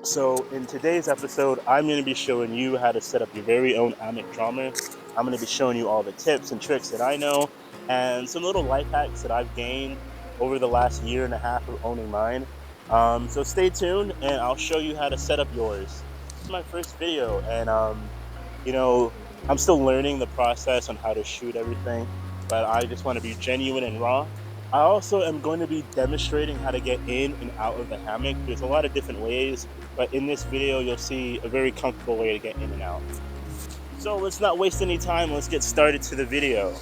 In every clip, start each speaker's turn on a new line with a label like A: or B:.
A: So in today's episode, I'm going to be showing you how to set up your very own Amok Draumr. I'm going to be showing you all the tips and tricks that I know and some little life hacks that I've gained over the last year and a half of owning mine. So stay tuned and I'll show you how to set up yours. This is my first video and you know, I'm still learning the process on how to shoot everything, but I just want to be genuine and raw. I also am going to be demonstrating how to get in and out of the hammock. There's a lot of different ways, but in this video you'll see a very comfortable way to get in and out. So let's not waste any time, let's get started to the video.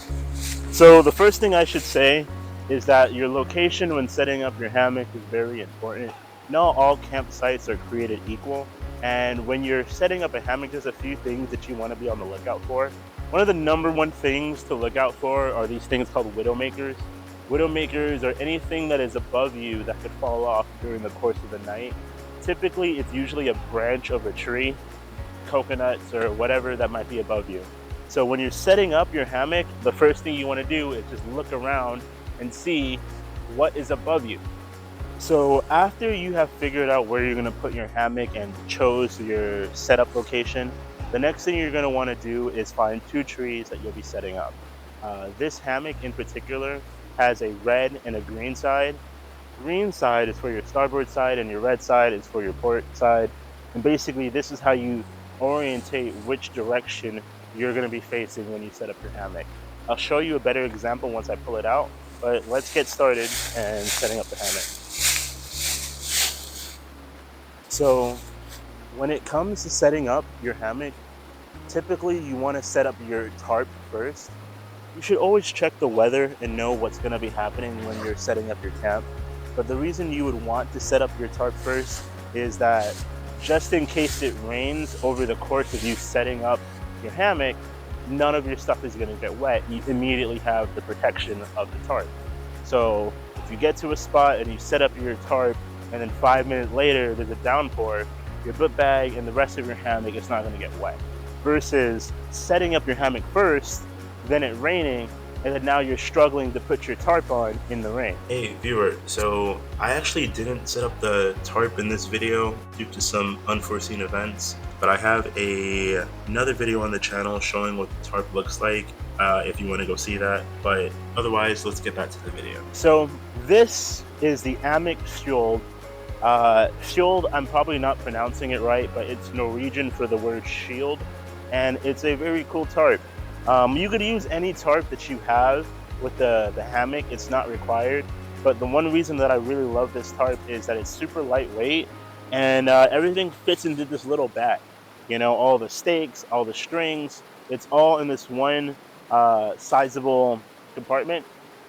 A: So the first thing I should say is that your location when setting up your hammock is very important. Not all campsites are created equal, and when you're setting up a hammock, there's a few things that you want to be on the lookout for. One of the number one things to look out for are these things called widowmakers. Widowmakers are anything that is above you that could fall off during the course of the night. Typically, it's usually a branch of a tree, coconuts, or whatever that might be above you. So when you're setting up your hammock, the first thing you want to do is just look around and see what is above you. So after you have figured out where you're going to put your hammock and chose your setup location, the next thing you're going to want to do is find two trees that you'll be setting up. This hammock in particular has a red and a green side. Green side is for your starboard side and your red side is for your port side. And basically this is how you orientate which direction you're going to be facing when you set up your hammock. I'll show you a better example once I pull it out, but let's get started and setting up the hammock. So when it comes to setting up your hammock, typically you want to set up your tarp first. You should always check the weather and know what's going to be happening when you're setting up your camp. But the reason you would want to set up your tarp first is that just in case it rains over the course of you setting up your hammock, none of your stuff is going to get wet. You immediately have the protection of the tarp. So if you get to a spot and you set up your tarp and then 5 minutes later there's a downpour, your book bag and the rest of your hammock is not going to get wet. Versus setting up your hammock first, then it raining, and then now you're struggling to put your tarp on in the rain.
B: Hey viewer, so I actually didn't set up the tarp in this video due to some unforeseen events, but I have another video on the channel showing what the tarp looks like if you want to go see that. But otherwise, let's get back to the video.
A: So this is the Amok Skjold. Skjold, I'm probably not pronouncing it right, but it's Norwegian for the word shield, and it's a very cool tarp. You could use any tarp that you have with the hammock, it's not required. But the one reason that I really love this tarp is that it's super lightweight and everything fits into this little bag. You know, all the stakes, all the strings, it's all in this one sizable compartment,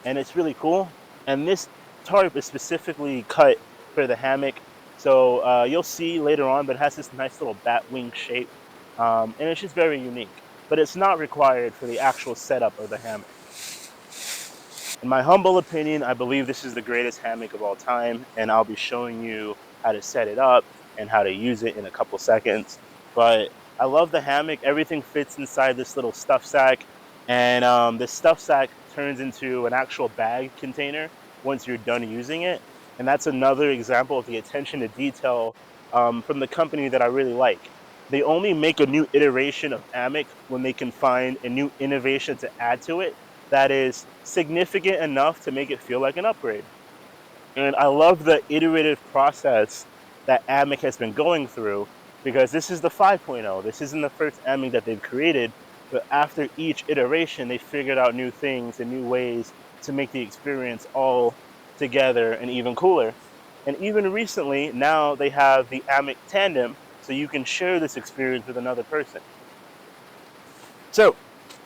A: and it's really cool. And this tarp is specifically cut for the hammock. So you'll see later on, but it has this nice little bat wing shape, and it's just very unique. But it's not required for the actual setup of the hammock. In my humble opinion, I believe this is the greatest hammock of all time, and I'll be showing you how to set it up and how to use it in a couple seconds. But I love the hammock. Everything fits inside this little stuff sack, and this stuff sack turns into an actual bag container once you're done using it. And that's another example of the attention to detail from the company that I really like. They only make a new iteration of Amok when they can find a new innovation to add to it that is significant enough to make it feel like an upgrade. And I love the iterative process that Amok has been going through, because this is the 5.0. This isn't the first Amok that they've created, but after each iteration, they figured out new things and new ways to make the experience all together and even cooler. And even recently, now they have the Amok Tandem, so you can share this experience with another person. So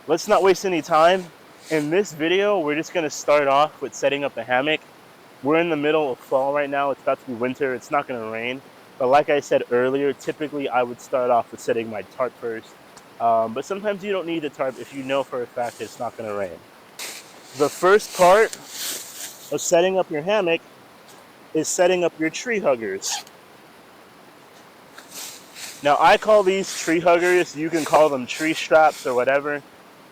A: let's not waste any time. In this video, we're just going to start off with setting up the hammock. We're in the middle of fall right now. It's about to be winter. It's not going to rain. But like I said earlier, typically I would start off with setting my tarp first. But sometimes you don't need the tarp if you know for a fact that it's not going to rain. The first part of setting up your hammock is setting up your tree huggers. Now, I call these tree huggers, you can call them tree straps or whatever,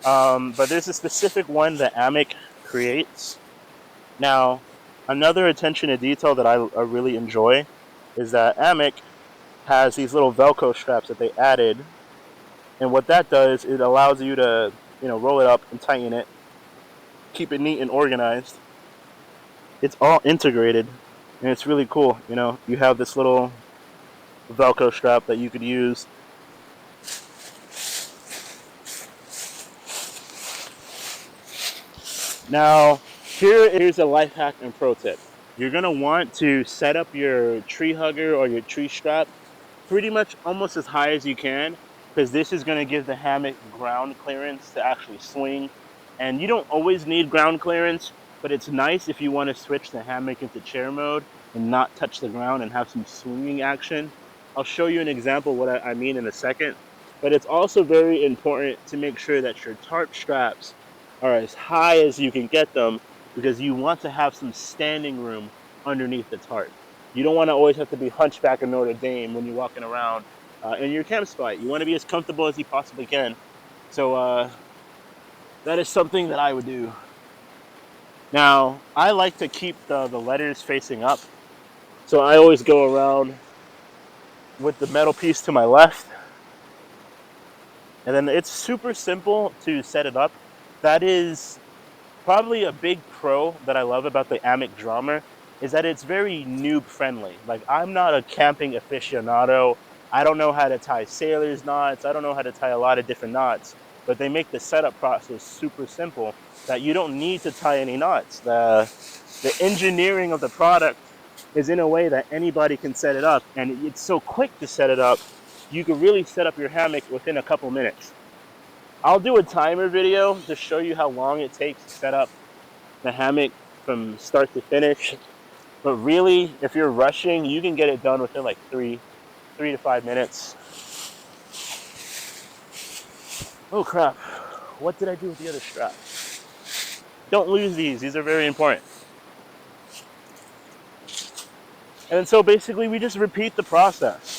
A: but there's a specific one that Amok creates. Now, another attention to detail that I really enjoy is that Hammock has these little Velcro straps that they added. And what that does, it allows you to, roll it up and tighten it, keep it neat and organized. It's all integrated, and it's really cool. You have this little Velcro strap that you could use. Now, here's a life hack and pro tip. You're gonna want to set up your tree hugger or your tree strap pretty much almost as high as you can, because this is gonna give the hammock ground clearance to actually swing. And you don't always need ground clearance, but it's nice if you want to switch the hammock into chair mode and not touch the ground and have some swinging action. I'll show you an example of what I mean in a second. But it's also very important to make sure that your tarp straps are as high as you can get them, because you want to have some standing room underneath the tarp. You don't want to always have to be hunchback of Notre Dame when you're walking around in your camp spot. You want to be as comfortable as you possibly can. So that is something that I would do. Now, I like to keep the letters facing up. So I always go around with the metal piece to my left. And then it's super simple to set it up. That is probably a big pro that I love about the Amok Draumr, is that it's very noob friendly. Like, I'm not a camping aficionado. I don't know how to tie sailor's knots. I don't know how to tie a lot of different knots, but they make the setup process super simple that you don't need to tie any knots. The engineering of the product is in a way that anybody can set it up, and it's so quick to set it up. You can really set up your hammock within a couple minutes. I'll do a timer video to show you how long it takes to set up the hammock from start to finish. But really, if you're rushing, you can get it done within like 3 to 5 minutes. Oh crap, what did I do with the other strap? Don't lose these are very important. And so basically we just repeat the process.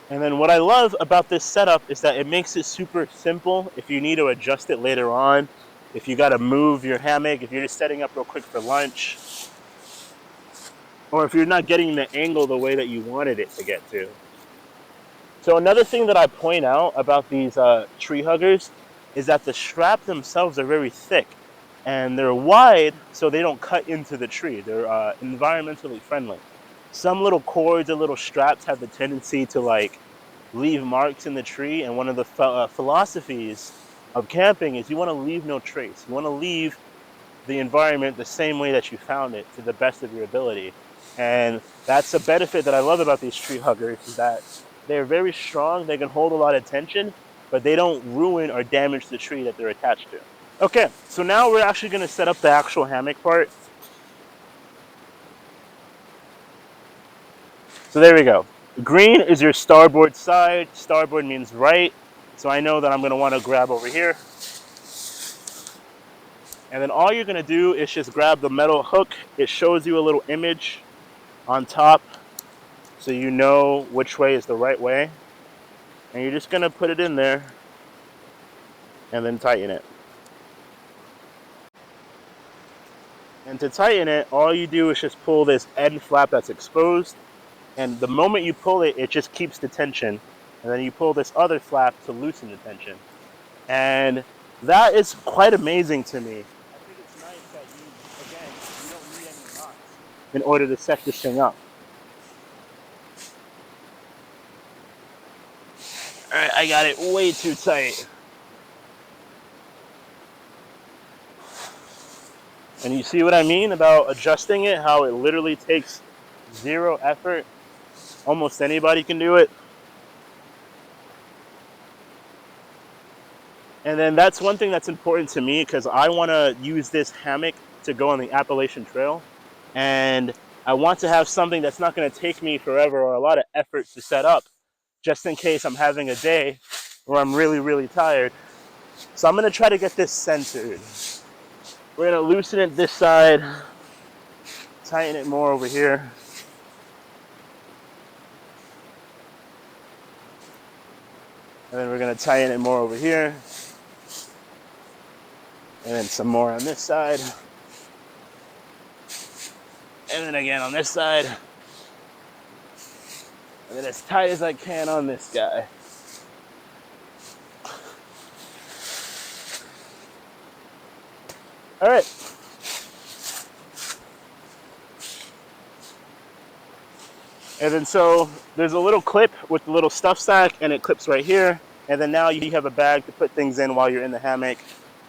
A: And then what I love about this setup is that it makes it super simple if you need to adjust it later on. If you got to move your hammock, if you're just setting up real quick for lunch, or if you're not getting the angle the way that you wanted it to get to. So another thing that I point out about these tree huggers is that the straps themselves are very thick, and they're wide so they don't cut into the tree. They're environmentally friendly. Some little cords and little straps have the tendency to like leave marks in the tree, and one of the philosophies of camping is you want to leave no trace. You want to leave the environment the same way that you found it, to the best of your ability. And that's a benefit that I love about these tree huggers, is that they're very strong. They can hold a lot of tension, but they don't ruin or damage the tree that they're attached to. Okay, so now we're actually going to set up the actual hammock part. So there we go. Green is your starboard side. Starboard means right. So I know that I'm going to want to grab over here. And then all you're going to do is just grab the metal hook. It shows you a little image on top, so you know which way is the right way. And you're just going to put it in there and then tighten it. And to tighten it, all you do is just pull this end flap that's exposed. And the moment you pull it, it just keeps the tension. And then you pull this other flap to loosen the tension. And that is quite amazing to me. I think it's nice that you don't need any knots in order to set this thing up. All right, I got it way too tight. And you see what I mean about adjusting it, how it literally takes zero effort. Almost anybody can do it. And then that's one thing that's important to me, because I want to use this hammock to go on the Appalachian Trail. And I want to have something that's not going to take me forever or a lot of effort to set up, just in case I'm having a day where I'm really, really tired. So I'm going to try to get this centered. We're going to loosen it this side, tighten it more over here. And then we're going to tighten it more over here. And then some more on this side. And then again on this side. And then as tight as I can on this guy. All right. And then so there's a little clip with the little stuff sack, and it clips right here. And then now you have a bag to put things in while you're in the hammock,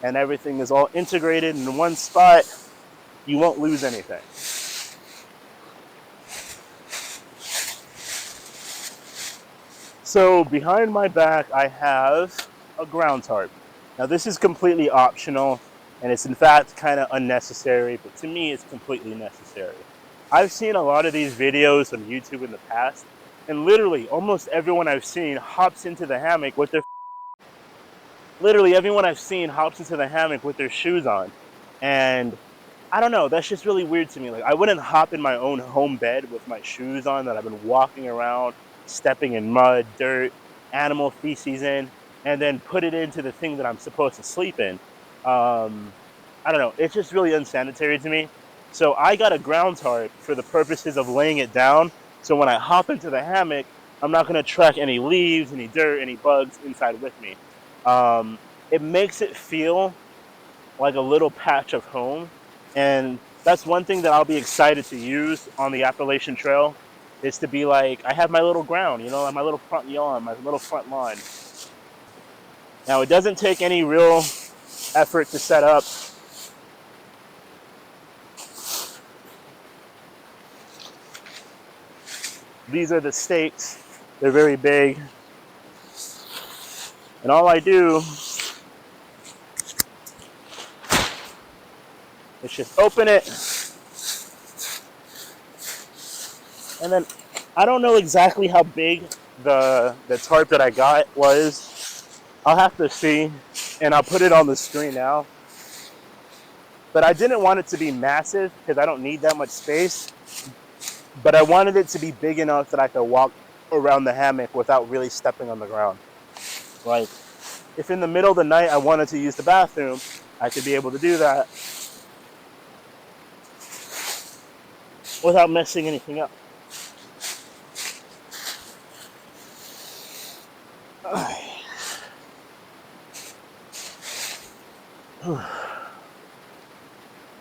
A: and everything is all integrated in one spot. You won't lose anything. So behind my back, I have a ground tarp. Now this is completely optional, and it's in fact kind of unnecessary, but to me it's completely necessary. I've seen a lot of these videos on YouTube in the past, and literally almost everyone I've seen hops into the hammock with their shoes on. And I don't know, that's just really weird to me. Like, I wouldn't hop in my own home bed with my shoes on that I've been walking around, stepping in mud, dirt, animal feces in, and then put it into the thing that I'm supposed to sleep in. I don't know, it's just really unsanitary to me. So I got a ground tarp for the purposes of laying it down. So when I hop into the hammock, I'm not gonna track any leaves, any dirt, any bugs inside with me. It makes it feel like a little patch of home. And that's one thing that I'll be excited to use on the Appalachian Trail, is to be like, I have my little ground, you know, like my little front yawn, my little front lawn. Now it doesn't take any real effort to set up. These are the stakes. They're very big. And all I do is just open it. And then I don't know exactly how big the tarp that I got was. I'll have to see, and I'll put it on the screen now. But I didn't want it to be massive because I don't need that much space. But I wanted it to be big enough that I could walk around the hammock without really stepping on the ground. Like, if in the middle of the night I wanted to use the bathroom, I could be able to do that without messing anything up.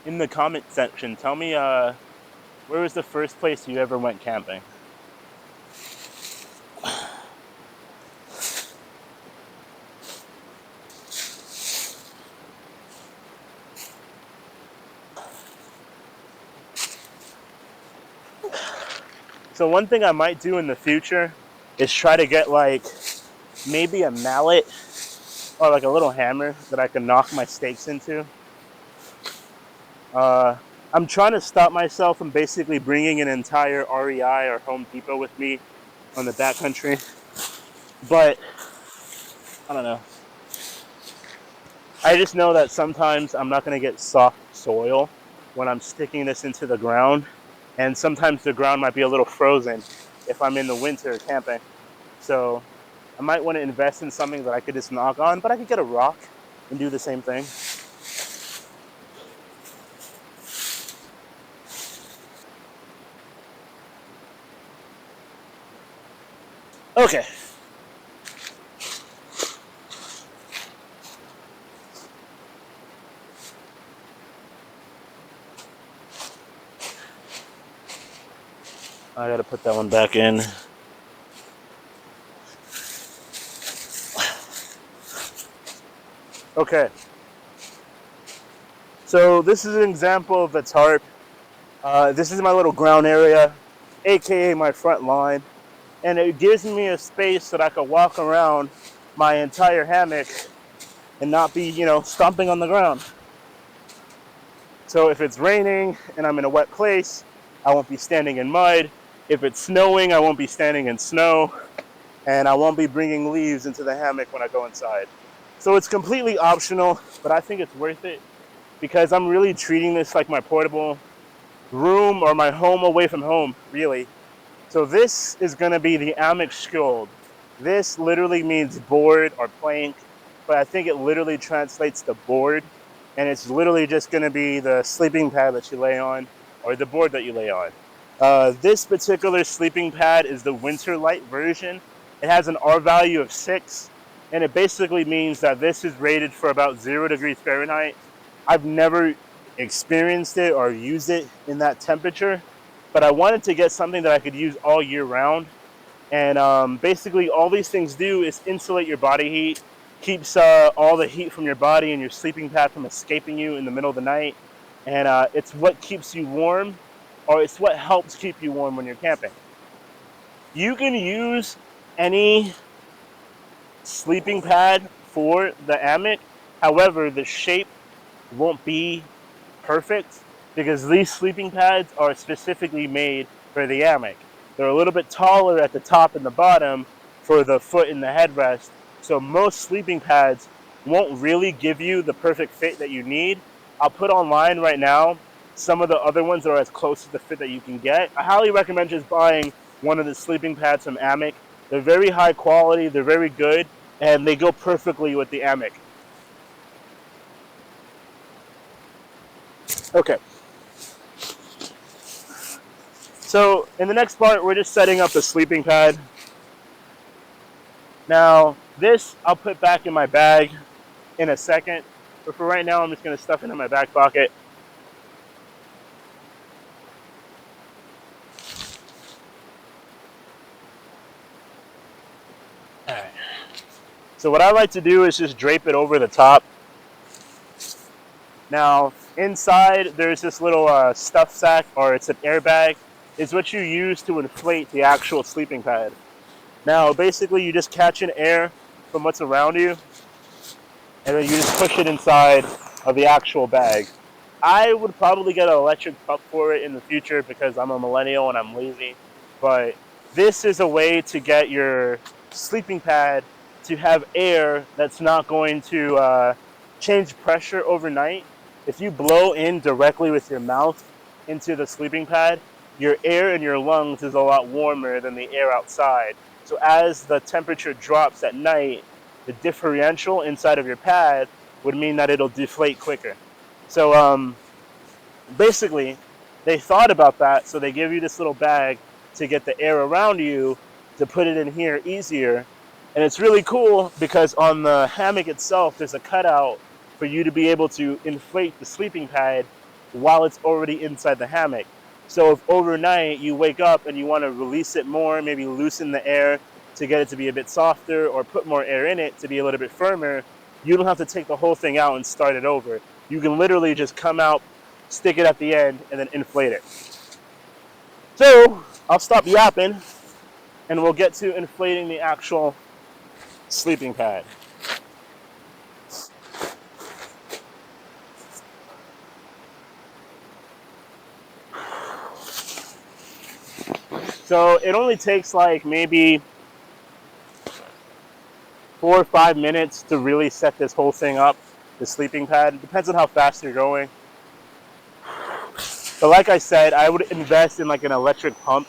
A: In the comment section, tell me where was the first place you ever went camping? So one thing I might do in the future is try to get like maybe a mallet or like a little hammer that I can knock my stakes into. I'm trying to stop myself from basically bringing an entire REI or Home Depot with me on the backcountry, but I don't know. I just know that sometimes I'm not going to get soft soil when I'm sticking this into the ground, and sometimes the ground might be a little frozen if I'm in the winter camping. So I might want to invest in something that I could just knock on, but I could get a rock and do the same thing. Okay. I gotta put that one back in. Okay. So this is an example of the tarp. This is my little ground area, aka my front lawn. And it gives me a space that I could walk around my entire hammock and not be, you know, stomping on the ground. So if it's raining and I'm in a wet place, I won't be standing in mud. If it's snowing, I won't be standing in snow. And I won't be bringing leaves into the hammock when I go inside. So it's completely optional, but I think it's worth it because I'm really treating this like my portable room or my home away from home, really. So this is going to be the Amok Skjold. This literally means board or plank, but I think it literally translates to board. And it's literally just going to be the sleeping pad that you lay on. or the board that you lay on. This particular sleeping pad is the Winterlite version. It has an R value of 6, and it basically means that this is rated for about 0 degrees Fahrenheit. I've never experienced it or used it in that temperature, but I wanted to get something that I could use all year round. And basically all these things do is insulate your body heat, keeps all the heat from your body and your sleeping pad from escaping you in the middle of the night. And it's what keeps you warm, or it's what helps keep you warm when you're camping. You can use any sleeping pad for the Amok. However, the shape won't be perfect because these sleeping pads are specifically made for the Amok. They're a little bit taller at the top and the bottom for the foot and the headrest. So most sleeping pads won't really give you the perfect fit that you need. I'll put online right now some of the other ones that are as close to the fit that you can get. I highly recommend just buying one of the sleeping pads from Amok. They're very high quality, they're very good, and they go perfectly with the Amok. Okay. So in the next part, we're just setting up the sleeping pad. Now, this I'll put back in my bag in a second, but for right now, I'm just gonna stuff it in my back pocket. All right. So what I like to do is just drape it over the top. Now, inside, there's this little stuff sack, or it's an airbag. It's what you use to inflate the actual sleeping pad. Now, basically, you just catch in air from what's around you, and then you just push it inside of the actual bag. I would probably get an electric pup for it in the future because I'm a millennial and I'm lazy. But this is a way to get your sleeping pad to have air that's not going to change pressure overnight. If you blow in directly with your mouth into the sleeping pad, your air in your lungs is a lot warmer than the air outside. So as the temperature drops at night, the differential inside of your pad would mean that it'll deflate quicker. So basically, they thought about that, so they give you this little bag to get the air around you to put it in here easier. And it's really cool because on the hammock itself, there's a cutout for you to be able to inflate the sleeping pad while it's already inside the hammock. So if overnight you wake up and you want to release it more, maybe loosen the air to get it to be a bit softer or put more air in it to be a little bit firmer, you don't have to take the whole thing out and start it over. You can literally just come out, stick it at the end, and then inflate it. So I'll stop yapping and we'll get to inflating the actual sleeping pad. So it only takes like maybe 4 or 5 minutes to really set this whole thing up, the sleeping pad. It depends on how fast you're going. But like I said, I would invest in like an electric pump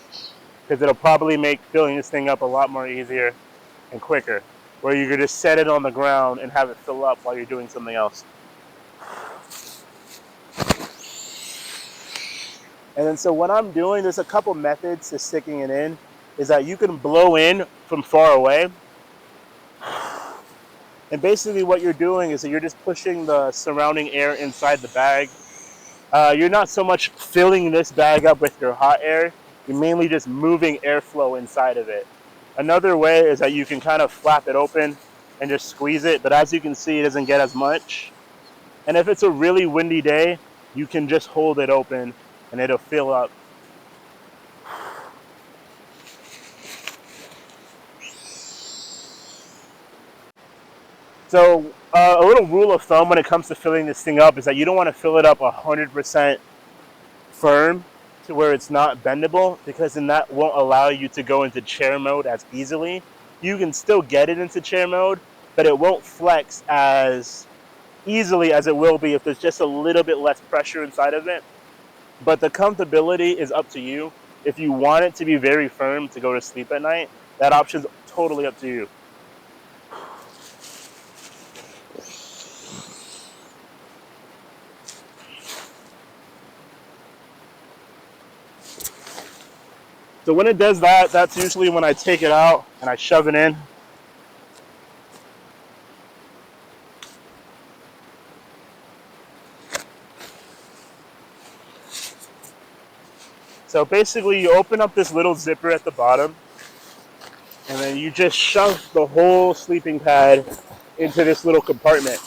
A: because it'll probably make filling this thing up a lot more easier and quicker, where you could just set it on the ground and have it fill up while you're doing something else. And then so what I'm doing, there's a couple methods to sticking it in, is that you can blow in from far away. And basically what you're doing is that you're just pushing the surrounding air inside the bag. You're not so much filling this bag up with your hot air, you're mainly just moving airflow inside of it. Another way is that you can kind of flap it open and just squeeze it, but as you can see, it doesn't get as much. And if it's a really windy day, you can just hold it open and it'll fill up. So a little rule of thumb when it comes to filling this thing up is that you don't want to fill it up 100% firm to where it's not bendable, because then that won't allow you to go into chair mode as easily. You can still get it into chair mode, but it won't flex as easily as it will be if there's just a little bit less pressure inside of it. But the comfortability is up to you. If you want it to be very firm to go to sleep at night, that option's totally up to you. So when it does that, that's usually when I take it out and I shove it in. So basically you open up this little zipper at the bottom and then you just shove the whole sleeping pad into this little compartment.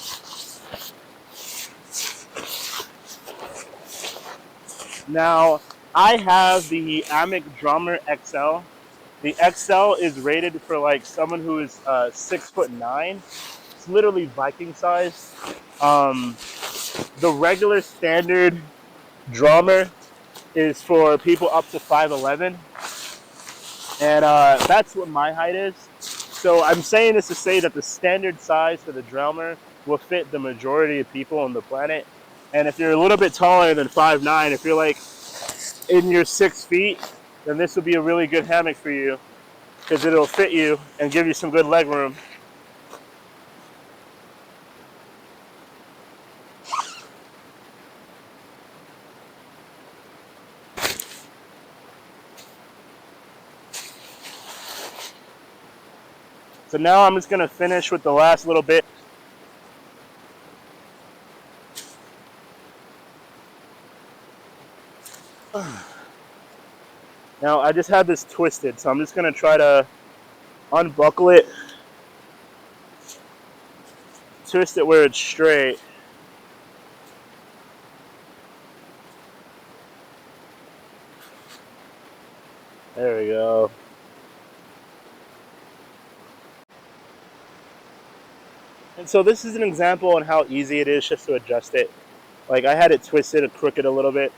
A: Now, I have the Amok Draumr XL. The XL is rated for like someone who is 6'9". It's literally Viking size. The regular standard Draumr is for people up to 5'11", and that's what my height is. So I'm saying this to say that the standard size for the Draumr will fit the majority of people on the planet. And if you're a little bit taller than 5'9", if you're like in your 6 feet, then this will be a really good hammock for you because it'll fit you and give you some good leg room. So now I'm just going to finish with the last little bit. Now I just had this twisted, so I'm just going to try to unbuckle it, twist it where it's straight. There we go. And so this is an example on how easy it is just to adjust it. Like I had it twisted and crooked a little bit.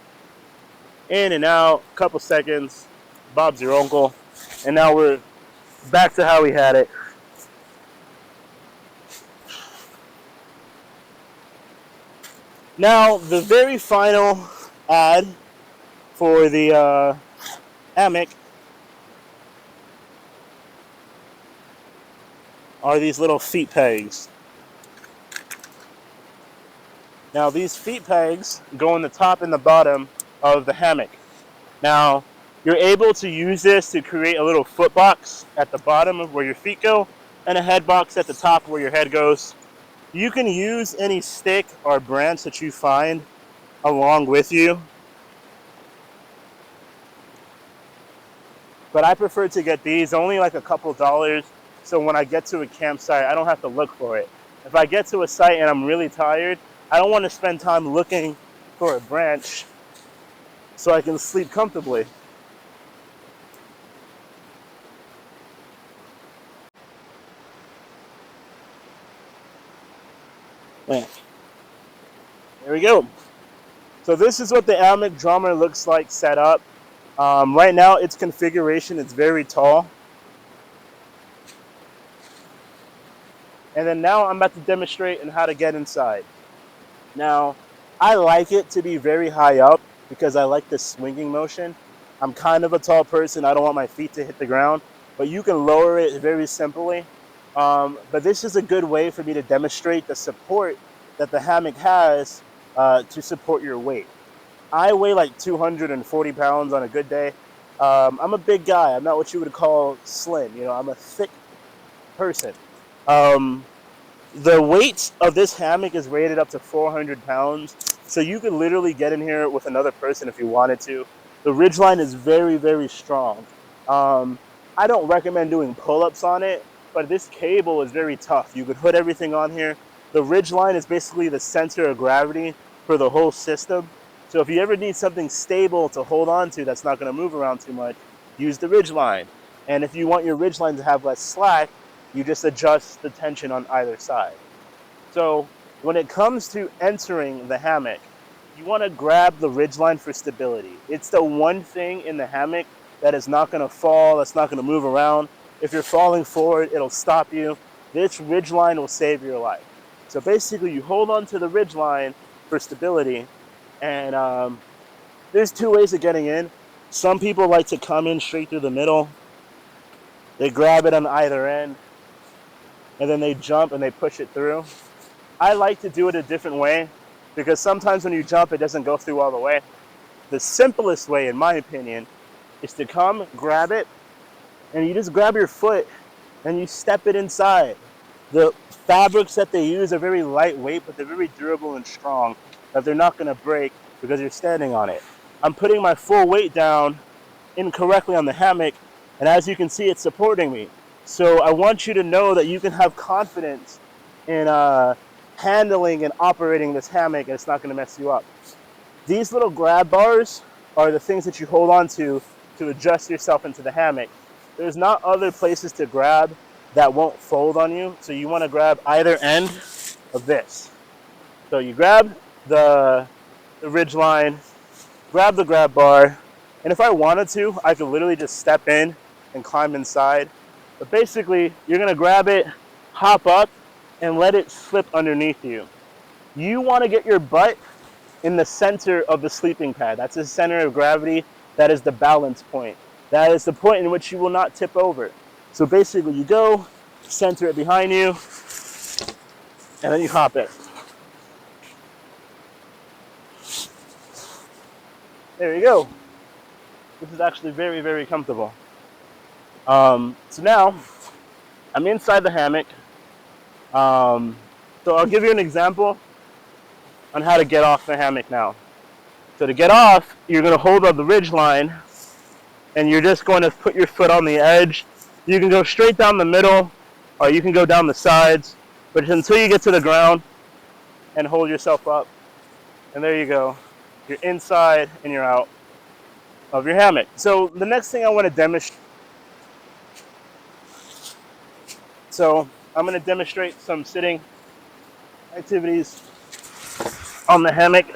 A: In and out, a couple seconds, Bob's your uncle. And now we're back to how we had it. Now, the very final ad for the Hammock are these little feet pegs. Now these feet pegs go on the top and the bottom of the hammock. Now you're able to use this to create a little foot box at the bottom of where your feet go and a head box at the top where your head goes. You can use any stick or branch that you find along with you, but I prefer to get these, only like a couple dollars, so when I get to a campsite I don't have to look for it. If I get to a site and I'm really tired, I don't want to spend time looking for a branch so I can sleep comfortably. There we go. So this is what the Amok Draumr looks like set up. Right now its configuration is very tall. And then now I'm about to demonstrate on how to get inside. Now, I like it to be very high up because I like the swinging motion. I'm kind of a tall person. I don't want my feet to hit the ground, but you can lower it very simply. But this is a good way for me to demonstrate the support that the hammock has to support your weight. I weigh like 240 pounds on a good day. I'm a big guy. I'm not what you would call slim. You know, I'm a thick person. The weight of this hammock is rated up to 400 pounds, so you could literally get in here with another person if you wanted to. The ridgeline is very, very strong. I don't recommend doing pull-ups on it, but this cable is very tough. You could hood everything on here. The ridgeline is basically the center of gravity for the whole system. So if you ever need something stable to hold on to that's not going to move around too much, use the ridgeline. And if you want your ridgeline to have less slack, you just adjust the tension on either side. So when it comes to entering the hammock, you want to grab the ridgeline for stability. It's the one thing in the hammock that is not going to fall, that's not going to move around. If you're falling forward, it'll stop you. This ridgeline will save your life. So basically you hold on to the ridgeline for stability, and there's two ways of getting in. Some people like to come in straight through the middle. They grab it on either end, and then they jump and they push it through. I like to do it a different way because sometimes when you jump, it doesn't go through all the way. The simplest way, in my opinion, is to come, grab it, and you just grab your foot and you step it inside. The fabrics that they use are very lightweight, but they're very durable and strong, that they're not gonna break because you're standing on it. I'm putting my full weight down incorrectly on the hammock, and as you can see, it's supporting me. So I want you to know that you can have confidence in handling and operating this hammock, and it's not gonna mess you up. These little grab bars are the things that you hold on to adjust yourself into the hammock. There's not other places to grab that won't fold on you, so you want to grab either end of this. So you grab the ridge line, grab the grab bar, and if I wanted to, I could literally just step in and climb inside. But basically, you're going to grab it, hop up, and let it slip underneath you. You want to get your butt in the center of the sleeping pad. That's the center of gravity. That is the balance point. That is the point in which you will not tip over. So basically you go, center it behind you, and then you hop it. There you go. This is actually very, very comfortable. So now I'm inside the hammock. So I'll give you an example on how to get off the hammock now. So to get off, you're going to hold on the ridge line, and you're just going to put your foot on the edge. You can go straight down the middle, or you can go down the sides, but until you get to the ground, and hold yourself up. And there you go. You're inside and you're out of your hammock. So the next thing I want to demonstrate, I'm going to demonstrate some sitting activities on the hammock.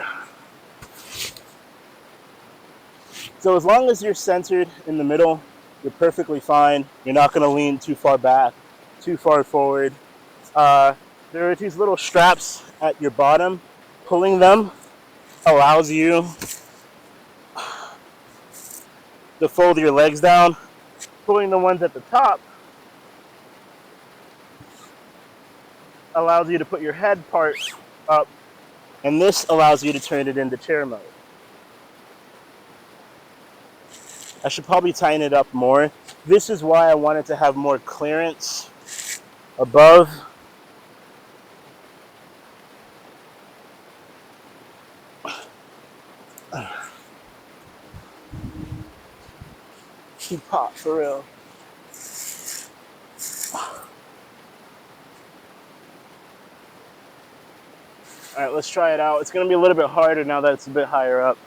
A: So as long as you're centered in the middle, you're perfectly fine. You're not going to lean too far back, too far forward. There are these little straps at your bottom. Pulling them allows you to fold your legs down. Pulling the ones at the top allows you to put your head part up, and this allows you to turn it into chair mode. I should probably tighten it up more. This is why I wanted to have more clearance above. Keep pop for real. All right, let's try it out. It's gonna be a little bit harder now that it's a bit higher up.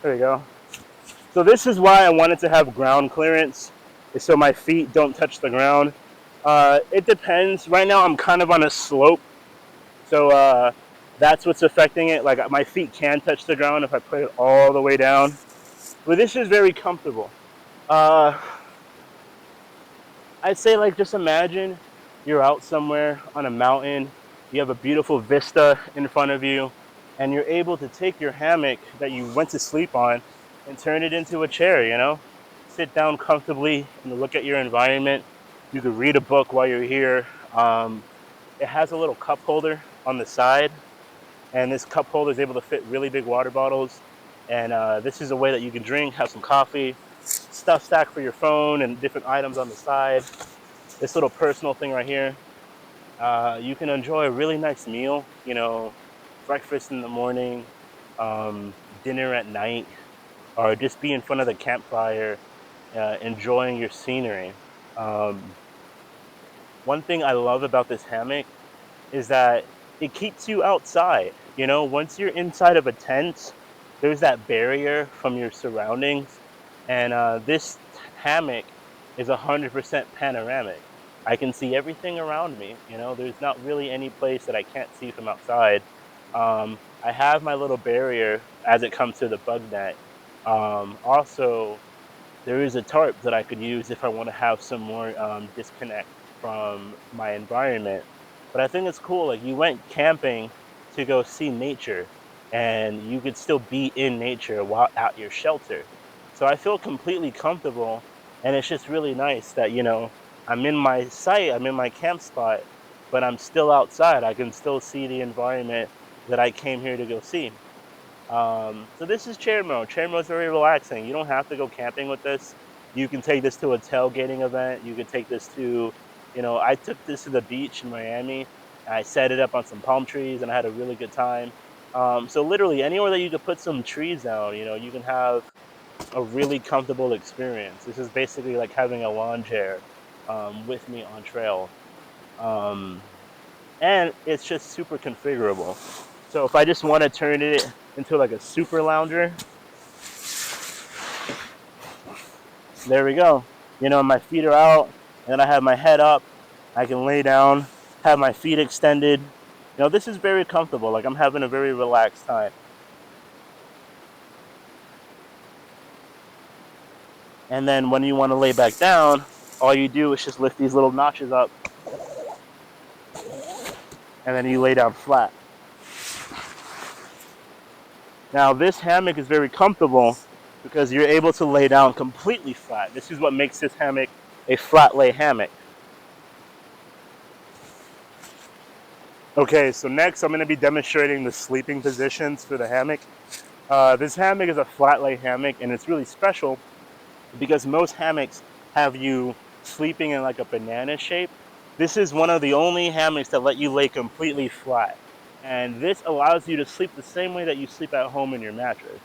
A: There you go. So this is why I wanted to have ground clearance, is so my feet don't touch the ground. It depends. Right now I'm kind of on a slope, so that's what's affecting it. Like my feet can touch the ground if I put it all the way down. But this is very comfortable. I'd say, like, just imagine you're out somewhere on a mountain, you have a beautiful vista in front of you, and you're able to take your hammock that you went to sleep on and turn it into a chair, you know? Sit down comfortably and look at your environment. You could read a book while you're here. It has a little cup holder on the side, and this cup holder is able to fit really big water bottles. And this is a way that you can drink, have some coffee, stuff stack for your phone and different items on the side. This little personal thing right here. You can enjoy a really nice meal, you know, breakfast in the morning, dinner at night, or just be in front of the campfire, enjoying your scenery. One thing I love about this hammock is that it keeps you outside. You know, once you're inside of a tent, there's that barrier from your surroundings, and this hammock is 100% panoramic. I can see everything around me. You know, there's not really any place that I can't see from outside. I have my little barrier as it comes to the bug net. Also, there is a tarp that I could use if I want to have some more disconnect from my environment. But I think it's cool, like, you went camping to go see nature, and you could still be in nature while at your shelter. So I feel completely comfortable And it's just really nice that, you know, I'm in my site, I'm in my camp spot, but I'm still outside. I can still see the environment that I came here to go see. So this is chair mode. Chair mode is very relaxing. You don't have to go camping with this. You can take this to a tailgating event. You could take this to, you know, I took this to the beach in Miami. I set it up on some palm trees and I had a really good time. So literally anywhere that you could put some trees down, you know, you can have a really comfortable experience. This is basically like having a lawn chair with me on trail. Um, and it's just super configurable. So if I just want to turn it into like a super lounger, there we go. You know, my feet are out, and then I have my head up. I can lay down, have my feet extended. You know, this is very comfortable. Like I'm having a very relaxed time. And then when you want to lay back down, all you do is just lift these little notches up, and then you lay down flat. Now this hammock is very comfortable because you're able to lay down completely flat. This is what makes this hammock a flat lay hammock. Okay, so next I'm going to be demonstrating the sleeping positions for the hammock. This hammock is a flat lay hammock, and it's really special because most hammocks have you sleeping in like a banana shape. This is one of the only hammocks that let you lay completely flat. And this allows you to sleep the same way that you sleep at home in your mattress.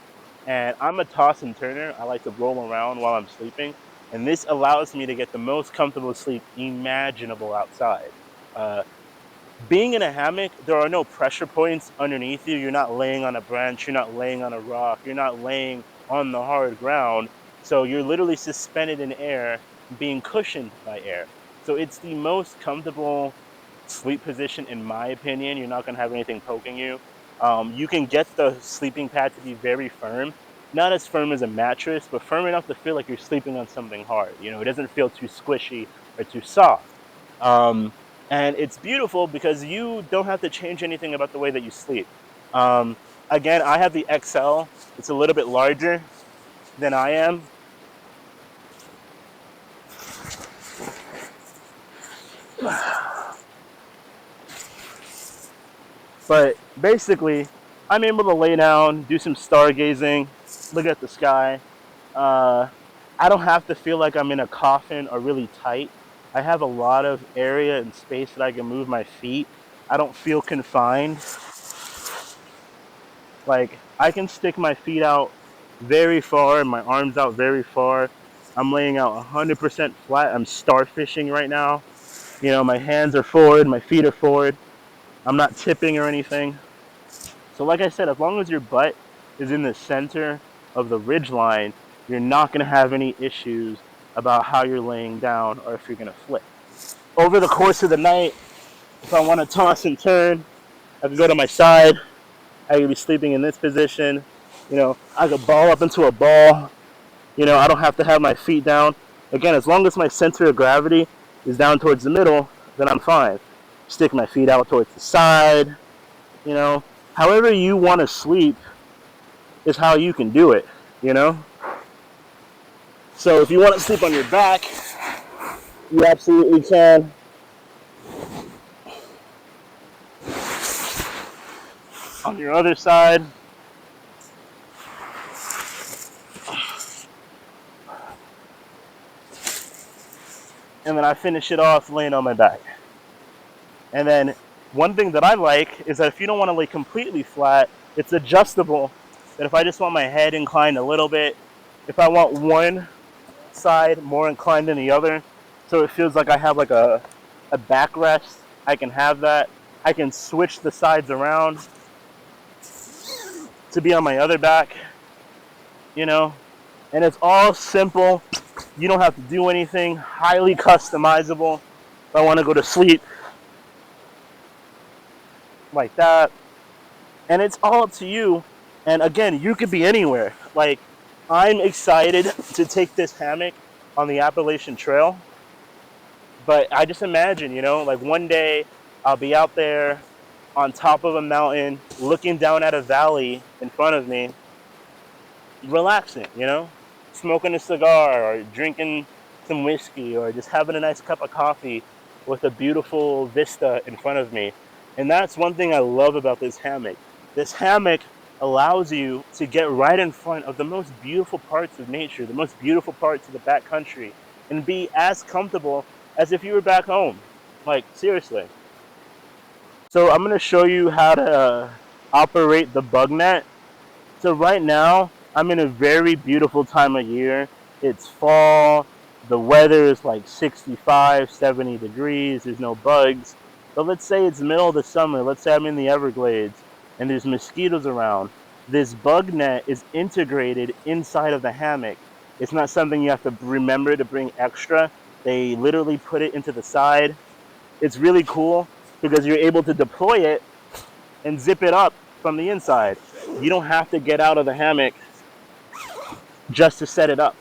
A: And I'm a toss and turner. I like to roll around while I'm sleeping. And this allows me to get the most comfortable sleep imaginable outside. Being in a hammock, there are no pressure points underneath you. You're not laying on a branch, you're not laying on a rock, you're not laying on the hard ground. So you're literally suspended in air, being cushioned by air. So it's the most comfortable sleep position in my opinion. You're not going to have anything poking you. You can get the sleeping pad to be very firm, not as firm as a mattress, but firm enough to feel like you're sleeping on something hard. You know, it doesn't feel too squishy or too soft. And it's beautiful because you don't have to change anything about the way that you sleep. Again, I have the XL. It's a little bit larger than I am. But basically, I'm able to lay down, do some stargazing, look at the sky. I don't have to feel like I'm in a coffin or really tight. I have a lot of area and space that I can move my feet. I don't feel confined. Like, I can stick my feet out very far and my arms out very far. I'm laying out 100% flat. I'm starfishing right now. You know, my hands are forward, my feet are forward. I'm not tipping or anything. So like I said, as long as your butt is in the center of the ridge line, you're not going to have any issues about how you're laying down or if you're going to flip. Over the course of the night, if I want to toss and turn, I can go to my side. I could be sleeping in this position. You know, I could ball up into a ball. You know, I don't have to have my feet down. Again, as long as my center of gravity is down towards the middle, then I'm fine. Stick my feet out towards the side. You know, however you want to sleep is how you can do it, you know? So if you want to sleep on your back, you absolutely can. On your other side. And then I finish it off laying on my back. And then one thing that I like is that if you don't want to lay completely flat, it's adjustable. That if I just want my head inclined a little bit, if I want one side more inclined than the other, so it feels like I have like a backrest, I can have that. I can switch the sides around to be on my other back, you know, and it's all simple. You don't have to do anything, highly customizable. If I want to go to sleep like that, and it's all up to you. And again, you could be anywhere. Like, I'm excited to take this hammock on the Appalachian Trail, but I just imagine, you know, like one day I'll be out there on top of a mountain looking down at a valley in front of me, relaxing, you know, smoking a cigar or drinking some whiskey or just having a nice cup of coffee with a beautiful vista in front of me. And that's one thing I love about this hammock. This hammock allows you to get right in front of the most beautiful parts of nature, the most beautiful parts of the backcountry, and be as comfortable as if you were back home. Like, seriously. So I'm going to show you how to operate the bug net. So right now, I'm in a very beautiful time of year. It's fall. The weather is like 65, 70 degrees. There's no bugs. But let's say it's the middle of the summer. Let's say I'm in the Everglades and there's mosquitoes around. This bug net is integrated inside of the hammock. It's not something you have to remember to bring extra. They literally put it into the side. It's really cool because you're able to deploy it and zip it up from the inside. You don't have to get out of the hammock just to set it up.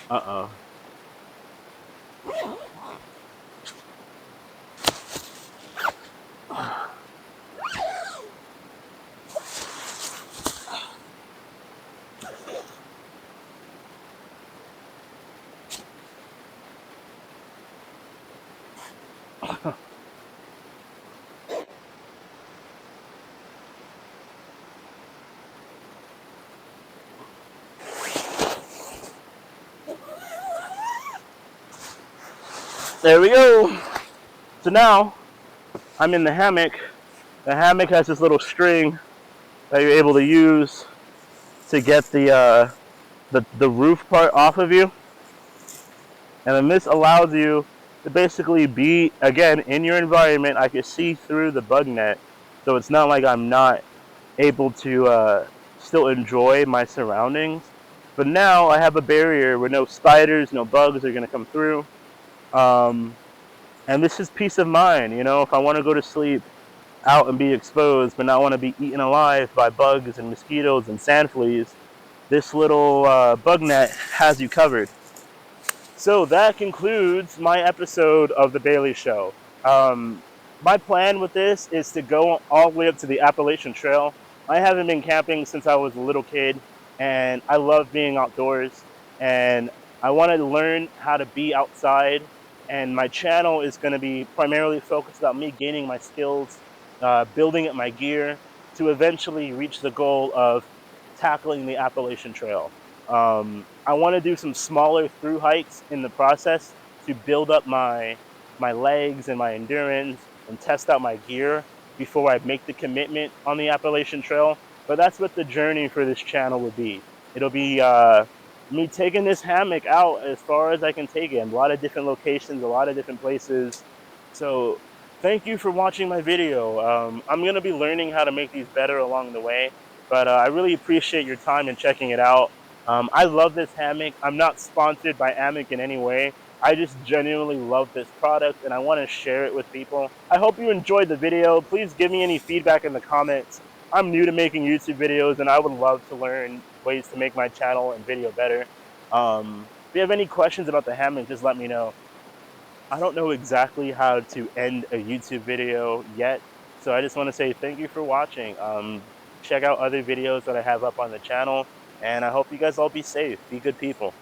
A: Uh-oh. There we go. So now I'm in the hammock. The hammock has this little string that you're able to use to get the roof part off of you. And then this allows you to basically be, again, in your environment. I can see through the bug net. So it's not like I'm not able to still enjoy my surroundings. But now I have a barrier where no spiders, no bugs are going to come through. And this is peace of mind, you know, if I want to go to sleep out and be exposed but not want to be eaten alive by bugs and mosquitoes and sand fleas, this little bug net has you covered. So that concludes my episode of The Bailey Show. My plan with this is to go all the way up to the Appalachian Trail. I haven't been camping since I was a little kid, and I love being outdoors, and I want to learn how to be outside, and my channel is going to be primarily focused on me gaining my skills, building up my gear, to eventually reach the goal of tackling the Appalachian Trail. I want to do some smaller through hikes in the process to build up my legs and my endurance and test out my gear before I make the commitment on the Appalachian Trail. But that's what the journey for this channel would be. It'll be me taking this hammock out as far as I can take it. A lot of different locations, a lot of different places. So thank you for watching my video. I'm going to be learning how to make these better along the way. But I really appreciate your time and checking it out. I love this hammock. I'm not sponsored by Hammock in any way. I just genuinely love this product and I want to share it with people. I hope you enjoyed the video. Please give me any feedback in the comments. I'm new to making YouTube videos and I would love to learn ways to make my channel and video better. If you have any questions about the hammock, just let me know. I don't know exactly how to end a YouTube video yet, so I just want to say thank you for watching. Check out other videos that I have up on the channel, and I hope you guys all be safe. Be good people.